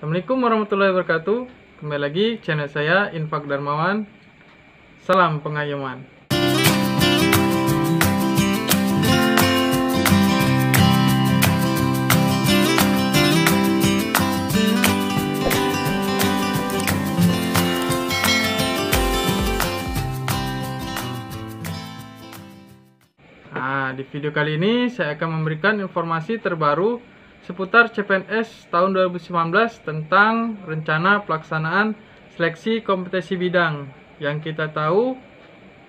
Assalamualaikum warahmatullahi wabarakatuh. Kembali lagi channel saya Infak Darmawan. Salam pengayoman. Nah, di video kali ini saya akan memberikan informasi terbaru seputar CPNS tahun 2019 tentang rencana pelaksanaan seleksi kompetensi bidang yang kita tahu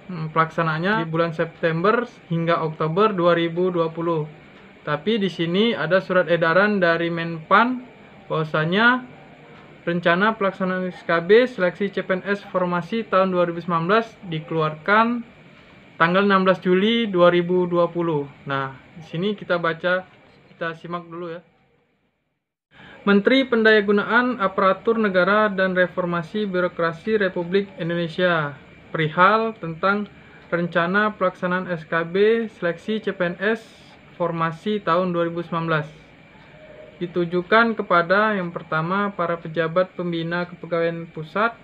pelaksanaannya di bulan September hingga Oktober 2020. Tapi di sini ada surat edaran dari Menpan bahwasanya rencana pelaksanaan SKB seleksi CPNS formasi tahun 2019 dikeluarkan tanggal 16 Juli 2020. Nah, di sini kita simak dulu ya. Menteri Pendayagunaan Aparatur Negara dan Reformasi Birokrasi Republik Indonesia perihal tentang rencana pelaksanaan SKB seleksi CPNS formasi tahun 2019 ditujukan kepada yang pertama para pejabat pembina kepegawaian pusat,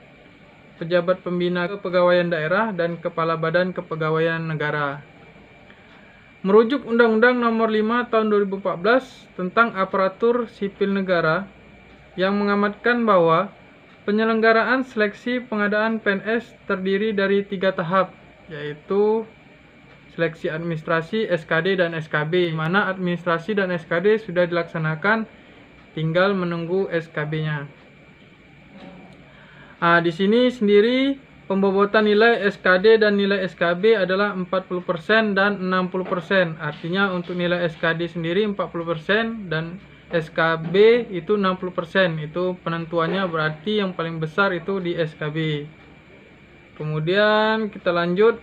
pejabat pembina kepegawaian daerah, dan kepala badan kepegawaian negara. Merujuk Undang-Undang Nomor 5 Tahun 2014 tentang Aparatur Sipil Negara yang mengamatkan bahwa penyelenggaraan seleksi pengadaan PNS terdiri dari 3 tahap, yaitu seleksi administrasi, SKD, dan SKB, di mana administrasi dan SKD sudah dilaksanakan, tinggal menunggu SKB-nya. Nah, di sini sendiri pembobotan nilai SKD dan nilai SKB adalah 40% dan 60%. Artinya untuk nilai SKD sendiri 40% dan SKB itu 60%. Itu penentuannya berarti yang paling besar itu di SKB. Kemudian kita lanjut.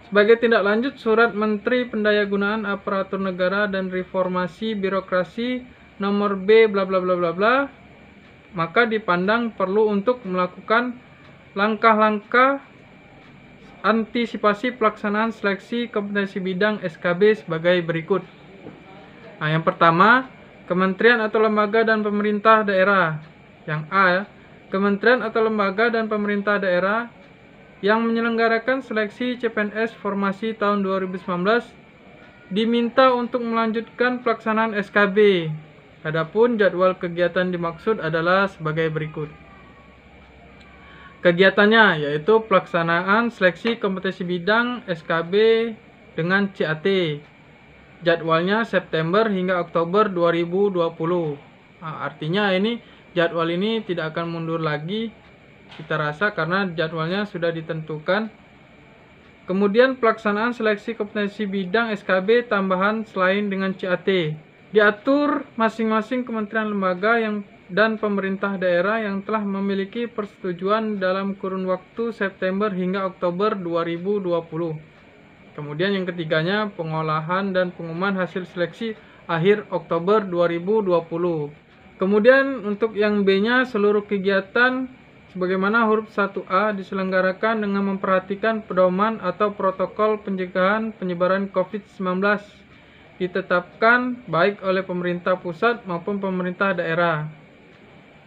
Sebagai tindak lanjut surat Menteri Pendayagunaan Aparatur Negara dan Reformasi Birokrasi nomor B bla bla bla bla bla, maka dipandang perlu untuk melakukan langkah-langkah antisipasi pelaksanaan seleksi kompetensi bidang SKB sebagai berikut. Nah, yang pertama, kementerian atau lembaga dan pemerintah daerah. Yang A, kementerian atau lembaga dan pemerintah daerah yang menyelenggarakan seleksi CPNS formasi tahun 2019 diminta untuk melanjutkan pelaksanaan SKB. Adapun jadwal kegiatan dimaksud adalah sebagai berikut. Kegiatannya yaitu pelaksanaan seleksi kompetensi bidang SKB dengan CAT. Jadwalnya September hingga Oktober 2020. Nah, artinya ini jadwal ini tidak akan mundur lagi kita rasa karena jadwalnya sudah ditentukan. Kemudian pelaksanaan seleksi kompetensi bidang SKB tambahan selain dengan CAT diatur masing-masing kementerian lembaga dan pemerintah daerah yang telah memiliki persetujuan dalam kurun waktu September hingga Oktober 2020. Kemudian yang ketiganya, pengolahan dan pengumuman hasil seleksi akhir Oktober 2020. Kemudian untuk yang B-nya, seluruh kegiatan sebagaimana huruf 1A diselenggarakan dengan memperhatikan pedoman atau protokol pencegahan penyebaran COVID-19 ditetapkan baik oleh pemerintah pusat maupun pemerintah daerah.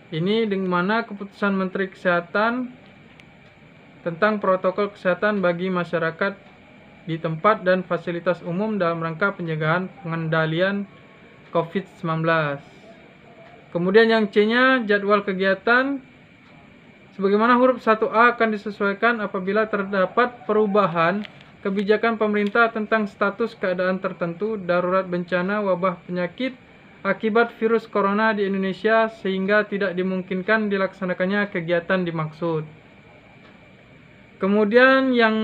Ini dengan mana keputusan Menteri Kesehatan tentang protokol kesehatan bagi masyarakat di tempat dan fasilitas umum dalam rangka pencegahan pengendalian COVID-19. Kemudian yang C-nya, jadwal kegiatan sebagaimana huruf 1A akan disesuaikan apabila terdapat perubahan kebijakan pemerintah tentang status keadaan tertentu darurat bencana wabah penyakit akibat virus corona di Indonesia sehingga tidak dimungkinkan dilaksanakannya kegiatan dimaksud. Kemudian yang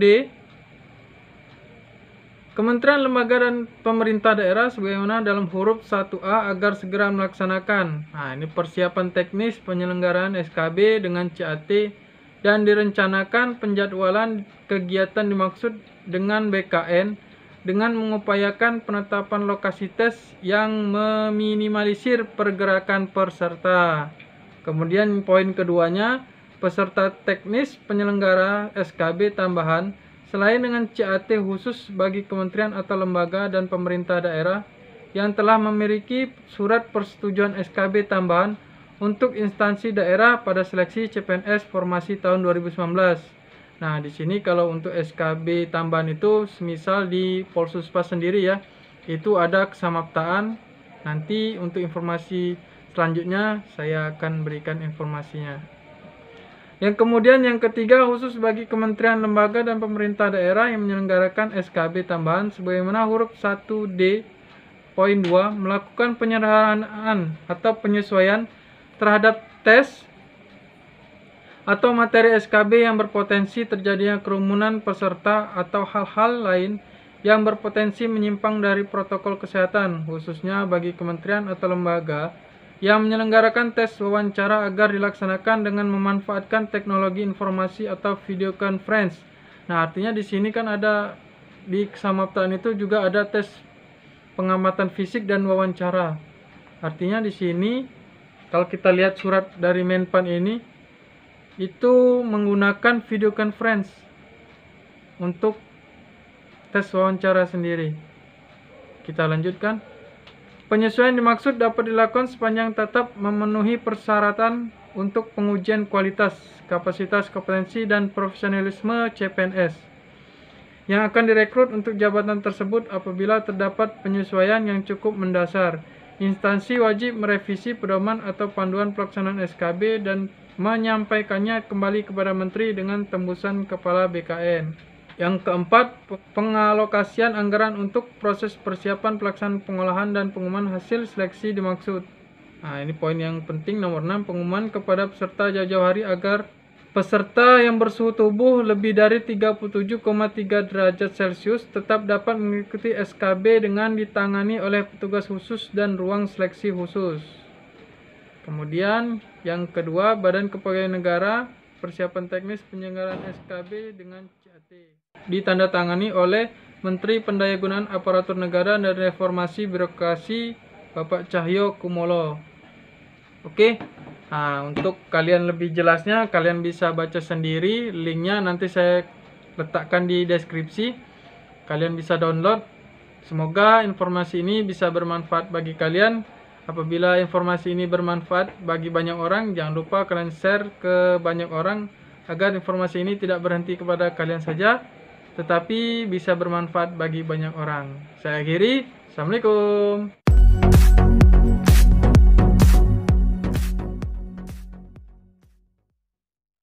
D, kementerian lembaga dan pemerintah daerah sebagaimana dalam huruf 1A agar segera melaksanakan. Nah, ini persiapan teknis penyelenggaraan SKB dengan CAT dan direncanakan penjadwalan kegiatan dimaksud dengan BKN dengan mengupayakan penetapan lokasi tes yang meminimalisir pergerakan peserta. Kemudian poin keduanya, peserta teknis penyelenggara SKB tambahan selain dengan CAT khusus bagi kementerian atau lembaga dan pemerintah daerah yang telah memiliki surat persetujuan SKB tambahan untuk instansi daerah pada seleksi CPNS formasi tahun 2019. Nah, di sini kalau untuk SKB tambahan itu semisal di Polsuspa sendiri ya, itu ada kesamaptaan. Nanti untuk informasi selanjutnya saya akan berikan informasinya. Yang kemudian yang ketiga, khusus bagi kementerian, lembaga, dan pemerintah daerah yang menyelenggarakan SKB tambahan sebagaimana huruf 1D poin 2 melakukan penyederhanaan atau penyesuaian terhadap tes atau materi SKB yang berpotensi terjadinya kerumunan peserta atau hal-hal lain yang berpotensi menyimpang dari protokol kesehatan, khususnya bagi kementerian atau lembaga yang menyelenggarakan tes wawancara agar dilaksanakan dengan memanfaatkan teknologi informasi atau video conference. Nah, artinya di sini kan ada di kesamaptaan itu juga ada tes pengamatan fisik dan wawancara. Artinya di sini kalau kita lihat surat dari Menpan ini itu menggunakan video conference untuk tes wawancara sendiri. Kita lanjutkan. Penyesuaian dimaksud dapat dilakukan sepanjang tetap memenuhi persyaratan untuk pengujian kualitas, kapasitas, kompetensi, dan profesionalisme CPNS yang akan direkrut untuk jabatan tersebut. Apabila terdapat penyesuaian yang cukup mendasar, instansi wajib merevisi pedoman atau panduan pelaksanaan SKB dan menyampaikannya kembali kepada Menteri dengan tembusan Kepala BKN. Yang keempat, pengalokasian anggaran untuk proses persiapan pelaksanaan pengolahan dan pengumuman hasil seleksi dimaksud. Nah, ini poin yang penting nomor 6, pengumuman kepada peserta jauh-jauh hari agar peserta yang bersuhu tubuh lebih dari 37,3 derajat Celcius tetap dapat mengikuti SKB dengan ditangani oleh petugas khusus dan ruang seleksi khusus. Kemudian yang kedua, Badan Kepegawaian Negara persiapan teknis penyelenggaraan SKB dengan CAT ditandatangani oleh Menteri Pendayagunaan Aparatur Negara dan Reformasi Birokrasi Bapak Cahyo Kumolo. Oke. Nah, untuk kalian lebih jelasnya kalian bisa baca sendiri, linknya nanti saya letakkan di deskripsi. Kalian bisa download. Semoga informasi ini bisa bermanfaat bagi kalian. Apabila informasi ini bermanfaat bagi banyak orang, jangan lupa kalian share ke banyak orang agar informasi ini tidak berhenti kepada kalian saja, tetapi bisa bermanfaat bagi banyak orang. Saya akhiri. Assalamualaikum.